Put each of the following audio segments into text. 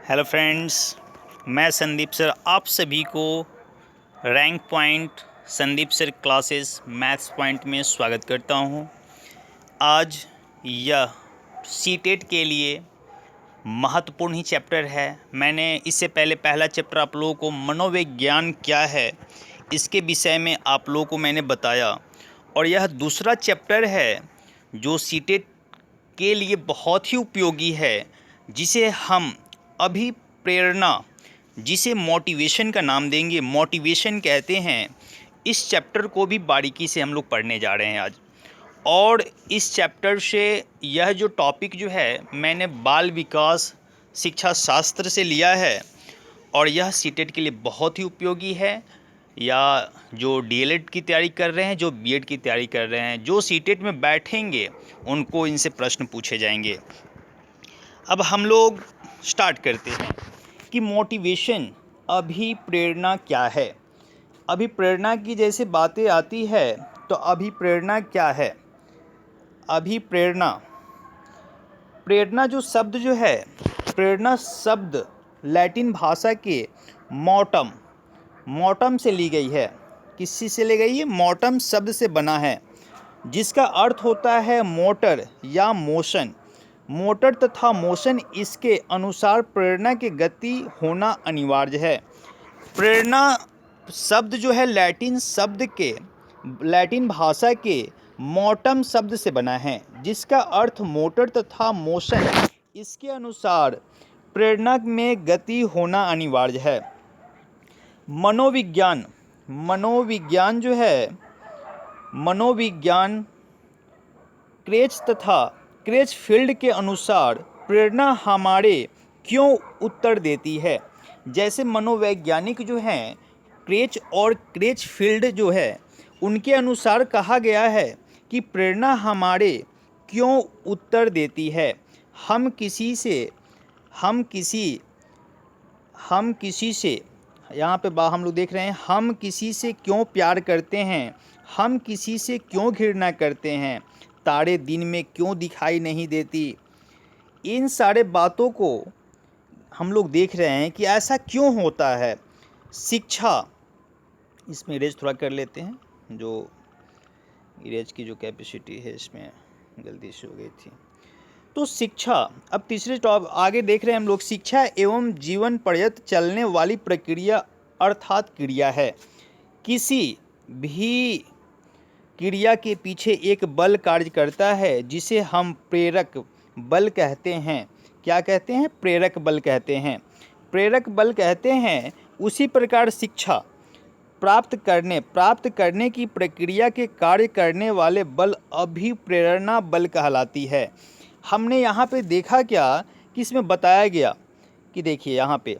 Hello friends, मैं Sandeep sir आप सभी को rank point Sandeep sir classes maths point में स्वागत करता हूं। आज यह सीटेट के लिए महत्वपूर्ण ही चैप्टर है। मैंने इससे पहले पहला चैप्टर आप लोगों को मनोविज्ञान क्या है इसके विषय में आप लोगों को मैंने बताया, और यह दूसरा चैप्टर है जो सीटेट के लिए बहुत ही उपयोगी है, जिसे हम अभी प्रेरणा, जिसे मोटिवेशन का नाम देंगे, मोटिवेशन कहते हैं। इस चैप्टर को भी बारीकी से हम लोग पढ़ने जा रहे हैं आज। और इस चैप्टर से यह जो टॉपिक जो है मैंने बाल विकास शिक्षा शास्त्र से लिया है, और यह सीटेट के लिए बहुत ही उपयोगी है। या जो डीएलएड की तैयारी कर रहे हैं, जो बीएड की तैयारी कर रहे हैं, जो सीटेट में बैठेंगे उनको इनसे प्रश्न पूछे जाएंगे। अब हम लोग स्टार्ट करते हैं कि मोटिवेशन, अभिप्रेरणा क्या है। अभिप्रेरणा की जैसे बातें आती है तो अभिप्रेरणा क्या है। अभिप्रेरणा, प्रेरणा जो शब्द जो है, प्रेरणा शब्द लैटिन भाषा के मोटम से ली गई है। किसी से ली गई है? मोटम शब्द से बना है, जिसका अर्थ होता है मोटर या मोशन। मोटर तथा मोशन, इसके अनुसार प्रेरणा की गति होना अनिवार्य है। प्रेरणा शब्द जो है लैटिन भाषा के मोटम शब्द से बना है, जिसका अर्थ मोटर तथा मोशन, इसके अनुसार प्रेरणा में गति होना अनिवार्य है। मनोविज्ञान जो है, मनोविज्ञान क्रेच फील्ड के अनुसार प्रेरणा हमारे क्यों उत्तर देती है। जैसे मनोवैज्ञानिक जो हैं, क्रेच फील्ड जो है, उनके अनुसार कहा गया है कि प्रेरणा हमारे क्यों उत्तर देती है। हम किसी से यहाँ पे हम लोग देख रहे हैं, हम किसी से क्यों प्यार करते हैं, हम किसी से क्यों घृणा करते हैं, तारे दिन में क्यों दिखाई नहीं देती। इन सारे बातों को हम लोग देख रहे हैं कि ऐसा क्यों होता है। शिक्षा, इसमें इरेज थोड़ा कर लेते हैं, जो इरेज की जो कैपेसिटी है इसमें गलती से हो गई थी। तो शिक्षा, अब तीसरे टॉप आगे देख रहे हैं हम लोग, शिक्षा एवं जीवन पर्यंत चलने वाली प्रक्रिया अर्थात क्रिया है। किसी भी क्रिया के पीछे एक बल कार्य करता है, जिसे हम प्रेरक बल कहते हैं। क्या कहते हैं? प्रेरक बल कहते हैं। प्रेरक बल कहते हैं। उसी प्रकार शिक्षा प्राप्त करने की प्रक्रिया के कार्य करने वाले बल अभिप्रेरणा बल कहलाती है। हमने यहाँ पे देखा क्या कि इसमें बताया गया कि देखिए यहाँ पे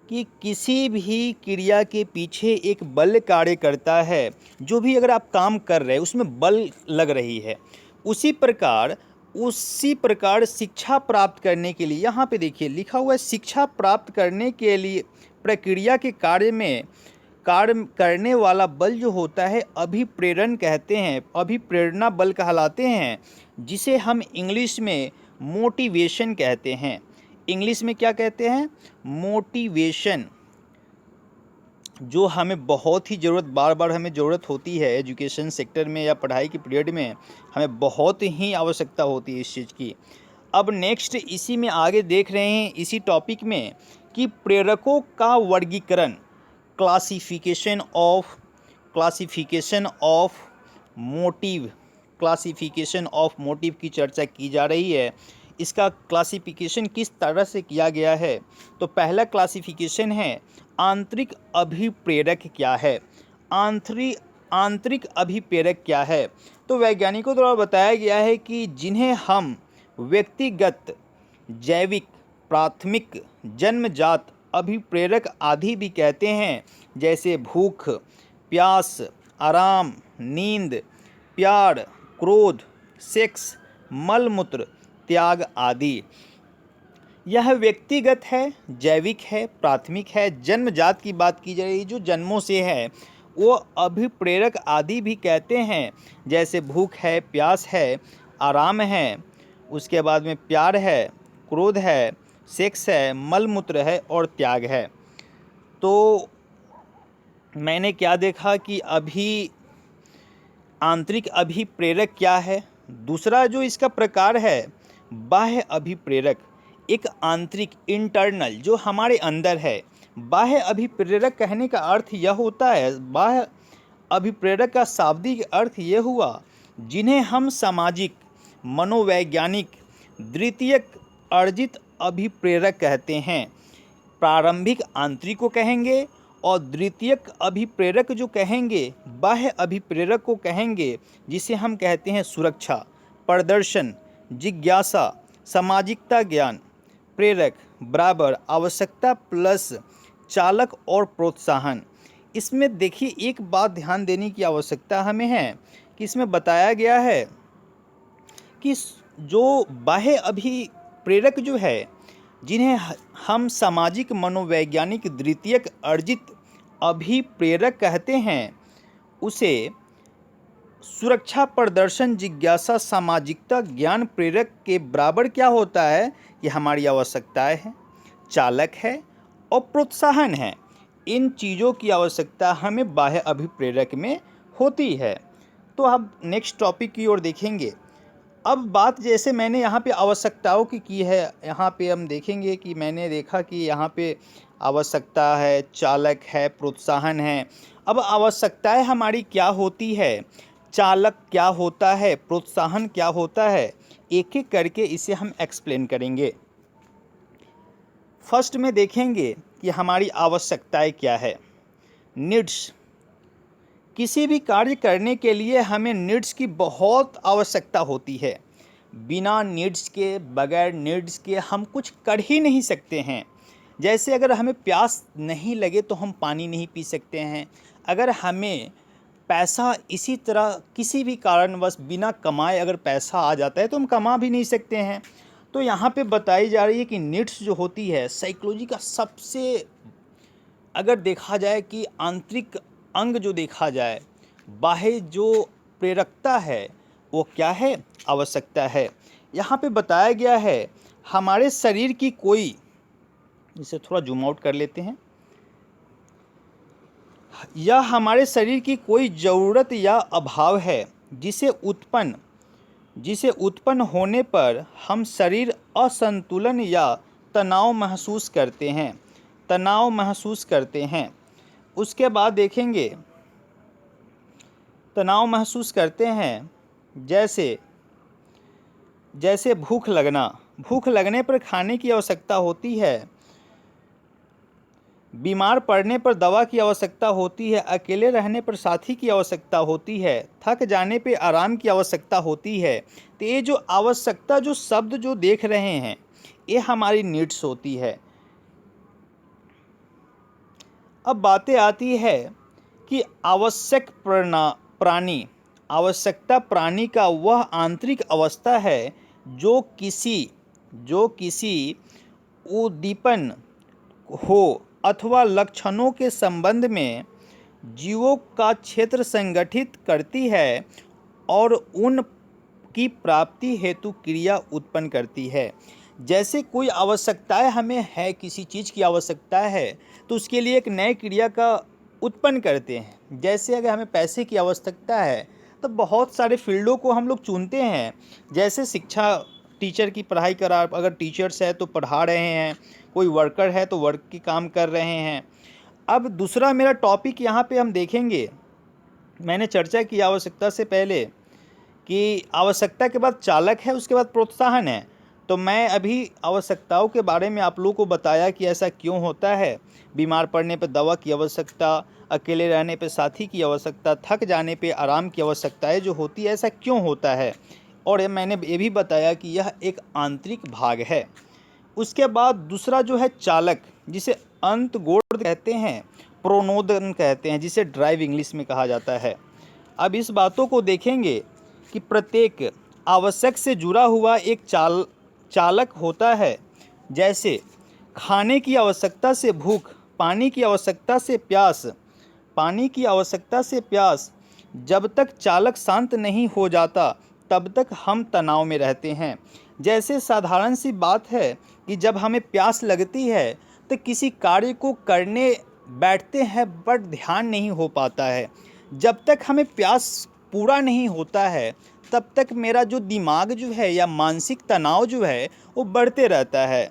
कि किसी भी क्रिया के पीछे एक बल कार्य करता है। जो भी अगर आप काम कर रहे हैं उसमें बल लग रही है। उसी प्रकार शिक्षा प्राप्त करने के लिए, यहाँ पे देखिए लिखा हुआ है, शिक्षा प्राप्त करने के लिए प्रक्रिया के कार्य करने वाला बल जो होता है अभिप्रेरण कहते हैं, अभिप्रेरणा बल कहलाते हैं, जिसे हम इंग्लिश में मोटिवेशन कहते हैं। इंग्लिश में क्या कहते हैं? मोटिवेशन, जो हमें बहुत ही बार बार हमें ज़रूरत होती है एजुकेशन सेक्टर में या पढ़ाई के पीरियड में, हमें बहुत ही आवश्यकता होती है इस चीज़ की। अब नेक्स्ट इसी में आगे देख रहे हैं इसी टॉपिक में कि प्रेरकों का वर्गीकरण, क्लासिफिकेशन ऑफ मोटिव की चर्चा की जा रही है। इसका क्लासिफिकेशन किस तरह से किया गया है? तो पहला क्लासिफिकेशन है आंतरिक अभिप्रेरक क्या है। आंतरिक अभिप्रेरक क्या है? तो वैज्ञानिकों द्वारा बताया गया है कि जिन्हें हम व्यक्तिगत, जैविक, प्राथमिक, जन्मजात अभिप्रेरक आदि भी कहते हैं, जैसे भूख, प्यास, आराम, नींद, प्यार, क्रोध, सेक्स, मलमूत्र त्याग आदि। यह व्यक्तिगत है, जैविक है, प्राथमिक है, जन्मजात की बात की जा रही है, जो जन्मों से है, वो अभिप्रेरक आदि भी कहते हैं। जैसे भूख है, प्यास है, आराम है, उसके बाद में प्यार है, क्रोध है, सेक्स है, मलमूत्र है और त्याग है। तो मैंने क्या देखा कि आंतरिक अभिप्रेरक क्या है। दूसरा जो इसका प्रकार है बाह्य अभिप्रेरक, एक आंतरिक इंटरनल जो हमारे अंदर है। बाह्य अभिप्रेरक कहने का अर्थ यह होता है, बाह्य अभिप्रेरक का शाब्दिक अर्थ यह हुआ जिन्हें हम सामाजिक, मनोवैज्ञानिक, द्वितीयक अर्जित अभिप्रेरक कहते हैं। प्रारंभिक आंतरिक को कहेंगे और द्वितीयक अभिप्रेरक जो कहेंगे बाह्य अभिप्रेरक को कहेंगे, जिसे हम कहते हैं सुरक्षा, प्रदर्शन, जिज्ञासा, सामाजिकता, ज्ञान। प्रेरक बराबर आवश्यकता प्लस चालक और प्रोत्साहन। इसमें देखिए एक बात ध्यान देने की आवश्यकता हमें है कि इसमें बताया गया है कि जो बाह्य अभिप्रेरक जो है जिन्हें हम सामाजिक, मनोवैज्ञानिक, द्वितीयक अर्जित अभिप्रेरक कहते हैं, उसे सुरक्षा, प्रदर्शन, जिज्ञासा, सामाजिकता, ज्ञान प्रेरक के बराबर क्या होता है कि हमारी आवश्यकताएं हैं, चालक है और प्रोत्साहन है। इन चीज़ों की आवश्यकता हमें बाह्य अभिप्रेरक में होती है। तो अब नेक्स्ट टॉपिक की ओर देखेंगे। अब बात जैसे मैंने यहाँ पे आवश्यकताओं की है, यहाँ पे हम देखेंगे कि मैंने देखा कि यहाँ पे आवश्यकता है, चालक है, प्रोत्साहन है। अब आवश्यकताएं हमारी क्या होती है, चालक क्या होता है, प्रोत्साहन क्या होता है, एक एक करके इसे हम एक्सप्लेन करेंगे। फर्स्ट में देखेंगे कि हमारी आवश्यकताएं क्या है। नीड्स, किसी भी कार्य करने के लिए हमें नीड्स की बहुत आवश्यकता होती है। बिना नीड्स के, बगैर नीड्स के हम कुछ कर ही नहीं सकते हैं। जैसे अगर हमें प्यास नहीं लगे तो हम पानी नहीं पी सकते हैं। अगर हमें पैसा इसी तरह किसी भी कारणवश बिना कमाए अगर पैसा आ जाता है तो हम कमा भी नहीं सकते हैं। तो यहाँ पे बताई जा रही है कि नीड्स जो होती है साइकोलॉजी का सबसे, अगर देखा जाए कि आंतरिक अंग जो देखा जाए, बाह्य जो प्रेरकता है वो क्या है, आवश्यकता है। यहाँ पे बताया गया है हमारे शरीर की कोई, इसे थोड़ा जूम आउट कर लेते हैं, यह हमारे शरीर की कोई ज़रूरत या अभाव है जिसे उत्पन्न होने पर हम शरीर असंतुलन या तनाव महसूस करते हैं। उसके बाद देखेंगे तनाव महसूस करते हैं, जैसे भूख लगने पर खाने की आवश्यकता होती है, बीमार पड़ने पर दवा की आवश्यकता होती है, अकेले रहने पर साथी की आवश्यकता होती है, थक जाने पे आराम की आवश्यकता होती है। तो ये जो आवश्यकता, जो शब्द जो देख रहे हैं, ये हमारी नीड्स होती है। अब बातें आती है कि आवश्यकता प्राणी का वह आंतरिक अवस्था है जो किसी उद्दीपन हो अथवा लक्षणों के संबंध में जीवों का क्षेत्र संगठित करती है और उन की प्राप्ति हेतु क्रिया उत्पन्न करती है। जैसे कोई आवश्यकताएं हमें है, किसी चीज़ की आवश्यकता है तो उसके लिए एक नए क्रिया का उत्पन्न करते हैं। जैसे अगर हमें पैसे की आवश्यकता है तो बहुत सारे फील्डों को हम लोग चुनते हैं। जैसे शिक्षा, टीचर की पढ़ाई करा, अगर टीचर्स है तो पढ़ा रहे हैं, कोई वर्कर है तो वर्क की काम कर रहे हैं। अब दूसरा मेरा टॉपिक यहाँ पे हम देखेंगे, मैंने चर्चा की आवश्यकता से पहले कि आवश्यकता के बाद चालक है, उसके बाद प्रोत्साहन है। तो मैं अभी आवश्यकताओं के बारे में आप लोगों को बताया कि ऐसा क्यों होता है। बीमार पड़ने पर दवा की आवश्यकता, अकेले रहने पर साथी की आवश्यकता, थक जाने पर आराम की आवश्यकताएं जो होती है, ऐसा क्यों होता है। और मैंने ये भी बताया कि यह एक आंतरिक भाग है। उसके बाद दूसरा जो है चालक, जिसे अंतर्गोण कहते हैं, प्रोनोदन कहते हैं, जिसे ड्राइव इंग्लिश में कहा जाता है। अब इस बातों को देखेंगे कि प्रत्येक आवश्यक से जुड़ा हुआ एक चालक होता है। जैसे खाने की आवश्यकता से भूख, पानी की आवश्यकता से प्यास, जब तक चालक शांत नहीं हो जाता तब तक हम तनाव में रहते हैं। जैसे साधारण सी बात है कि जब हमें प्यास लगती है तो किसी कार्य को करने बैठते हैं बट ध्यान नहीं हो पाता है। जब तक हमें प्यास पूरा नहीं होता है तब तक मेरा जो दिमाग जो है या मानसिक तनाव जो है वो बढ़ते रहता है।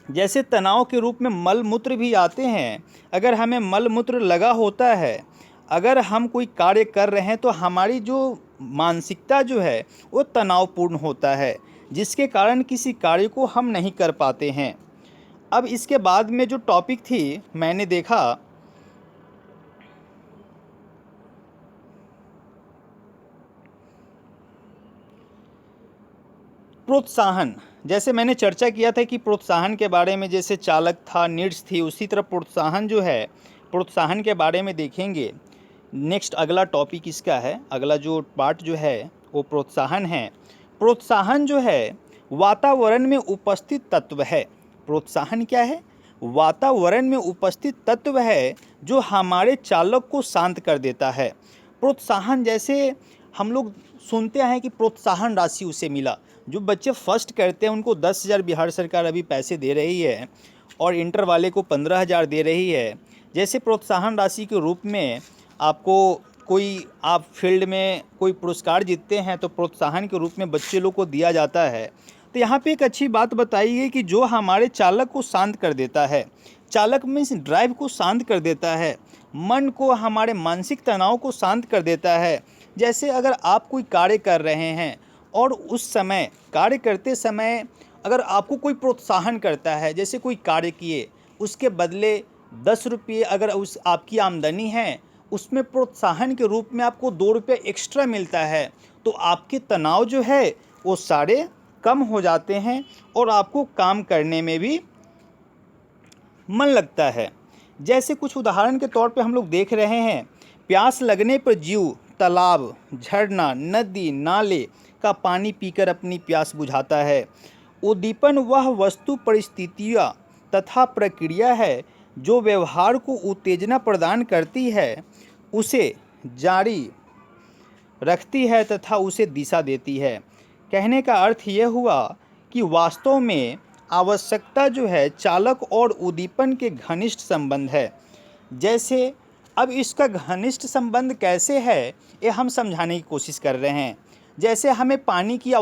जैसे तनाव के रूप में मल मूत्र भी आते हैं। अगर हमें मल मूत्र लगा होता है, अगर हम कोई कार्य कर रहे हैं तो हमारी जो मानसिकता जो है वो तनावपूर्ण होता है, जिसके कारण किसी कार्य को हम नहीं कर पाते हैं। अब इसके बाद में जो टॉपिक थी मैंने देखा प्रोत्साहन। जैसे मैंने चर्चा किया था कि प्रोत्साहन के बारे में, जैसे चालक था, नीड्स थी, उसी तरह प्रोत्साहन जो है, प्रोत्साहन के बारे में देखेंगे। नेक्स्ट अगला टॉपिक इसका है, अगला जो पार्ट जो है वो प्रोत्साहन है। प्रोत्साहन जो है वातावरण में उपस्थित तत्व है। प्रोत्साहन क्या है? वातावरण में उपस्थित तत्व है जो हमारे चालक को शांत कर देता है। प्रोत्साहन, जैसे हम लोग सुनते हैं कि प्रोत्साहन राशि उसे मिला। जो बच्चे फर्स्ट करते हैं उनको 10,000 बिहार सरकार अभी पैसे दे रही है और इंटर वाले को 15,000 दे रही है। जैसे प्रोत्साहन राशि के रूप में आपको कोई, आप फील्ड में कोई पुरस्कार जीतते हैं तो प्रोत्साहन के रूप में बच्चे लोग को दिया जाता है। तो यहाँ पे एक अच्छी बात बताई गई कि जो हमारे चालक को शांत कर देता है, चालक मीन्स ड्राइव को शांत कर देता है, मन को, हमारे मानसिक तनाव को शांत कर देता है। जैसे अगर आप कोई कार्य कर रहे हैं और उस समय कार्य करते समय अगर आपको कोई प्रोत्साहन करता है, जैसे कोई कार्य किए उसके बदले 10 रुपये अगर उस आपकी आमदनी है, उसमें प्रोत्साहन के रूप में आपको 2 रुपये एक्स्ट्रा मिलता है, तो आपके तनाव जो है वो सारे कम हो जाते हैं और आपको काम करने में भी मन लगता है। जैसे कुछ उदाहरण के तौर पे हम लोग देख रहे हैं, प्यास लगने पर जीव तालाब, झरना, नदी, नाले का पानी पीकर अपनी प्यास बुझाता है। उद्दीपन वह वस्तु, परिस्थितियाँ तथा प्रक्रिया है जो व्यवहार को उत्तेजना प्रदान करती है, उसे जारी रखती है तथा उसे दिशा देती है। कहने का अर्थ यह हुआ कि वास्तव में आवश्यकता जो है चालक और उद्दीपन के घनिष्ठ संबंध है। जैसे अब इसका घनिष्ठ संबंध कैसे है ये हम समझाने की कोशिश कर रहे हैं। जैसे हमें पानी की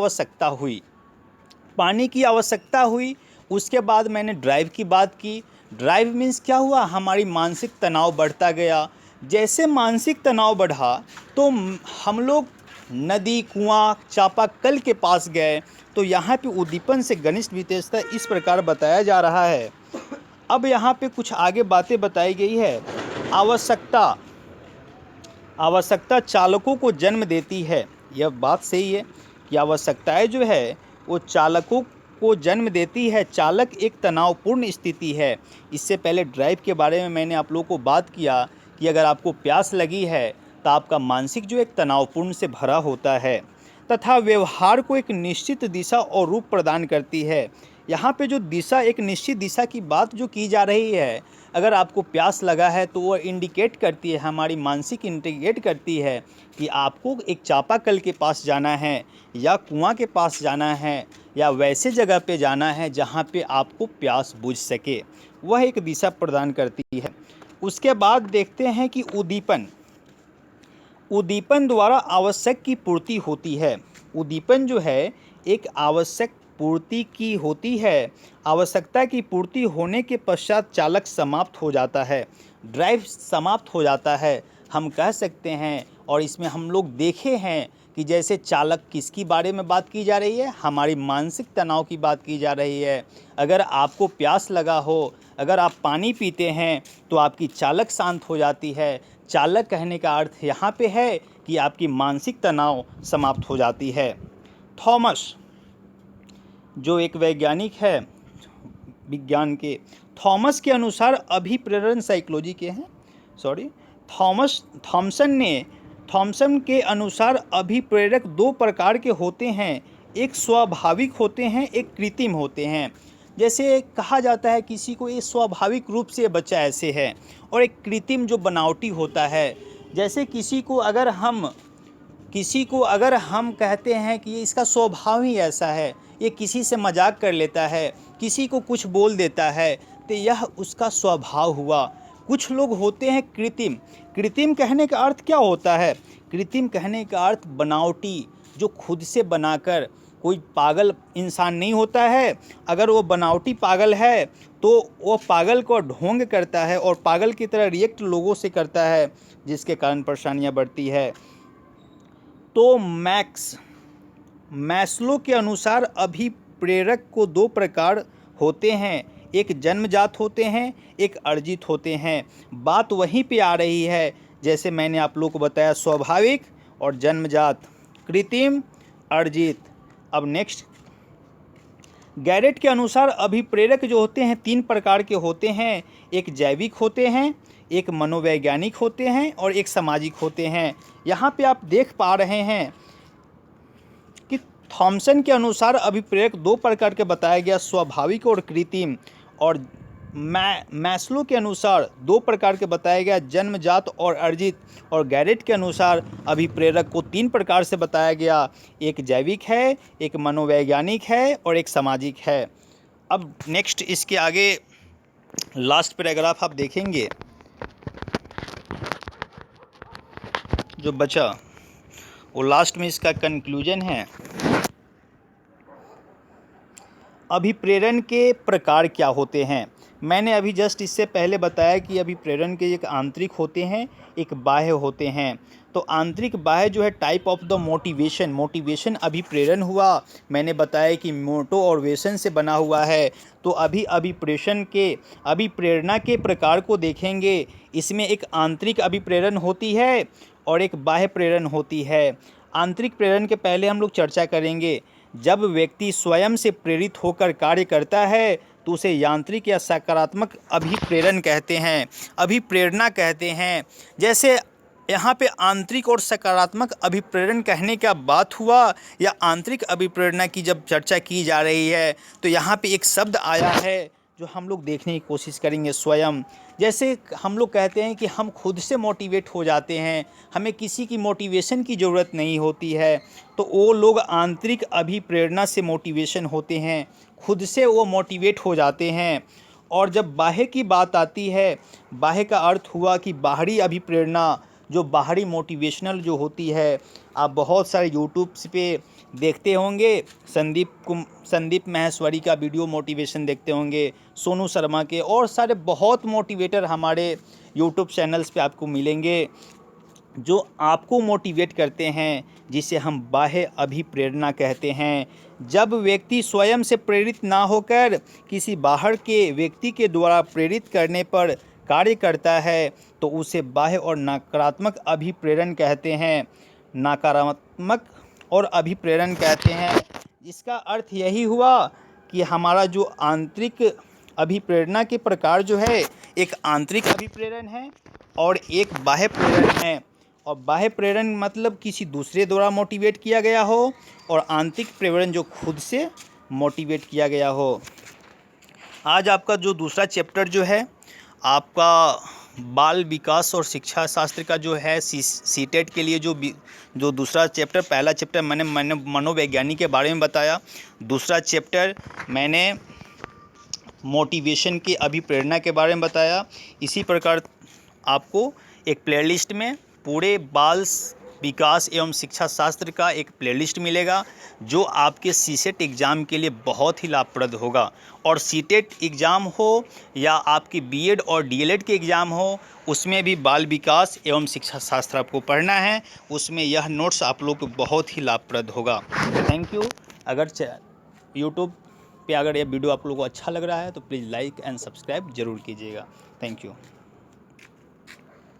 आवश्यकता हुई, उसके बाद मैंने ड्राइव की बात की। ड्राइव मीन्स क्या हुआ, हमारी मानसिक तनाव बढ़ता गया। जैसे मानसिक तनाव बढ़ा तो हम लोग नदी, कुआं, चापाकल के पास गए, तो यहाँ पे उद्दीपन से घनिष्ठ विशेषता इस प्रकार बताया जा रहा है। अब यहाँ पे कुछ आगे बातें बताई गई है। आवश्यकता चालकों को जन्म देती है। यह बात सही है कि आवश्यकताएं जो है वो चालकों को जन्म देती है। चालक एक तनावपूर्ण स्थिति है। इससे पहले ड्राइव के बारे में मैंने आप लोगों को बात किया कि अगर आपको प्यास लगी है तो आपका मानसिक जो एक तनावपूर्ण से भरा होता है, तथा व्यवहार को एक निश्चित दिशा और रूप प्रदान करती है। यहाँ पे जो दिशा, एक निश्चित दिशा की बात जो की जा रही है, अगर आपको प्यास लगा है तो वो इंडिकेट करती है, हमारी मानसिक इंडिकेट करती है कि आपको एक चापाकल के पास जाना है या कुआं के पास जाना है या वैसे जगह पे जाना है जहाँ पे आपको प्यास बुझ सके। वह एक दिशा प्रदान करती है। उसके बाद देखते हैं कि उद्दीपन द्वारा आवश्यक की पूर्ति होती है। उद्दीपन जो है एक आवश्यक पूर्ति की होती है। आवश्यकता की पूर्ति होने के पश्चात चालक समाप्त हो जाता है, ड्राइव समाप्त हो जाता है, हम कह सकते हैं। और इसमें हम लोग देखे हैं कि जैसे चालक किसकी बारे में बात की जा रही है, हमारी मानसिक तनाव की बात की जा रही है। अगर आपको प्यास लगा हो, अगर आप पानी पीते हैं तो आपकी चालक शांत हो जाती है। चालक कहने का अर्थ यहाँ पे है कि आपकी मानसिक तनाव समाप्त हो जाती है। थॉमस जो एक वैज्ञानिक है विज्ञान के, थॉमस के अनुसार अभिप्रेरण साइकोलॉजी के हैं, थॉमसन के अनुसार अभिप्रेरक 2 प्रकार के होते हैं, एक स्वाभाविक होते हैं, एक कृत्रिम होते हैं। जैसे कहा जाता है किसी को ये स्वाभाविक रूप से बच्चा ऐसे है, और एक कृत्रिम जो बनावटी होता है। जैसे किसी को अगर हम किसी को अगर हम कहते हैं कि ये इसका स्वभाव ही ऐसा है, ये किसी से मजाक कर लेता है, किसी को कुछ बोल देता है, तो यह उसका स्वभाव हुआ। कुछ लोग होते हैं कृत्रिम। कृत्रिम कहने का अर्थ क्या होता है? कृत्रिम कहने का अर्थ बनावटी, जो खुद से बनाकर। कोई पागल इंसान नहीं होता है, अगर वो बनावटी पागल है तो वो पागल को ढोंग करता है और पागल की तरह रिएक्ट लोगों से करता है, जिसके कारण परेशानियां बढ़ती है। तो मैस्लो के अनुसार अभिप्रेरक को दो प्रकार होते हैं, एक जन्मजात होते हैं, एक अर्जित होते हैं। बात वहीं पे आ रही है, जैसे मैंने आप लोगों को बताया, स्वाभाविक और जन्मजात, कृत्रिम, अर्जित। अब नेक्स्ट, गैरेट के अनुसार अभिप्रेरक जो होते हैं तीन प्रकार के होते हैं, एक जैविक होते हैं, एक मनोवैज्ञानिक होते हैं और एक सामाजिक होते हैं। यहाँ पे आप देख पा रहे हैं कि थॉमसन के अनुसार अभिप्रेरक दो प्रकार के बताया गया, स्वाभाविक और कृत्रिम। और मैस्लो के अनुसार दो प्रकार के बताया गया, जन्मजात और अर्जित। और गैरेट के अनुसार अभिप्रेरक को तीन प्रकार से बताया गया, एक जैविक है, एक मनोवैज्ञानिक है और एक सामाजिक है। अब नेक्स्ट इसके आगे लास्ट पैराग्राफ आप देखेंगे जो बचा, वो लास्ट में इसका कंक्लूजन है। अभिप्रेरण के प्रकार क्या होते हैं? मैंने अभी जस्ट इससे पहले बताया कि अभिप्रेरण के एक आंतरिक होते हैं, एक बाह्य होते हैं। तो आंतरिक बाह्य जो है टाइप ऑफ द मोटिवेशन अभिप्रेरण हुआ। मैंने बताया कि मोटो और वेसन से बना हुआ है। तो अभिप्रेरणा के प्रकार को देखेंगे। इसमें एक आंतरिक अभिप्रेरण होती है और एक बाह्य प्रेरण होती है। आंतरिक प्रेरण के पहले हम लोग चर्चा करेंगे। जब व्यक्ति स्वयं से प्रेरित होकर कार्य करता है तो उसे यांत्रिक या सकारात्मक अभिप्रेरण कहते हैं, अभिप्रेरणा कहते हैं। जैसे यहाँ पे आंतरिक और सकारात्मक अभिप्रेरण कहने का बात हुआ या आंतरिक अभिप्रेरणा की जब चर्चा की जा रही है तो यहाँ पे एक शब्द आया है जो हम लोग देखने की कोशिश करेंगे, स्वयं। जैसे हम लोग कहते हैं कि हम खुद से मोटिवेट हो जाते हैं, हमें किसी की मोटिवेशन की ज़रूरत नहीं होती है, तो वो लोग आंतरिक अभिप्रेरणा से मोटिवेशन होते हैं, खुद से वो मोटिवेट हो जाते हैं। और जब बाह्य की बात आती है, बाह्य का अर्थ हुआ कि बाहरी अभिप्रेरणा, जो बाहरी मोटिवेशनल जो होती है। आप बहुत सारे यूट्यूब पे देखते होंगे, संदीप माहेश्वरी का वीडियो मोटिवेशन देखते होंगे, सोनू शर्मा के, और सारे बहुत मोटिवेटर हमारे यूट्यूब चैनल्स पे आपको मिलेंगे जो आपको मोटिवेट करते हैं, जिसे हम बाह्य अभिप्रेरणा कहते हैं। जब व्यक्ति स्वयं से प्रेरित ना होकर किसी बाहर के व्यक्ति के द्वारा प्रेरित करने पर कार्य करता है तो उसे बाह्य और नकारात्मक अभिप्रेरण कहते हैं, नकारात्मक और अभिप्रेरण कहते हैं। इसका अर्थ यही हुआ कि हमारा जो आंतरिक अभिप्रेरणा के प्रकार जो है, एक आंतरिक अभिप्रेरण है और एक बाह्य प्रेरण है। और बाह्य प्रेरण मतलब किसी दूसरे द्वारा मोटिवेट किया गया हो, और आंतरिक प्रेरण जो खुद से मोटिवेट किया गया हो। आज आपका जो दूसरा चैप्टर जो है आपका बाल विकास और शिक्षा शास्त्र का जो है सीटेट के लिए जो दूसरा चैप्टर, पहला चैप्टर मैंने मनोवैज्ञानिक के बारे में बताया, दूसरा चैप्टर मैंने मोटिवेशन की अभिप्रेरणा के बारे में बताया। इसी प्रकार आपको एक प्लेलिस्ट में पूरे बाल विकास एवं शिक्षा शास्त्र का एक प्लेलिस्ट मिलेगा जो आपके सीटेट एग्ज़ाम के लिए बहुत ही लाभप्रद होगा। और सीटेट एग्ज़ाम हो या आपकी बीएड और डीएलएड के एग्ज़ाम हो, उसमें भी बाल विकास एवं शिक्षा शास्त्र आपको पढ़ना है, उसमें यह नोट्स आप लोग को बहुत ही लाभप्रद होगा। Thank you. अगर यूट्यूब पे अगर यह वीडियो आप लोगों को अच्छा लग रहा है तो प्लीज़ लाइक एंड सब्सक्राइब ज़रूर कीजिएगा। Thank you.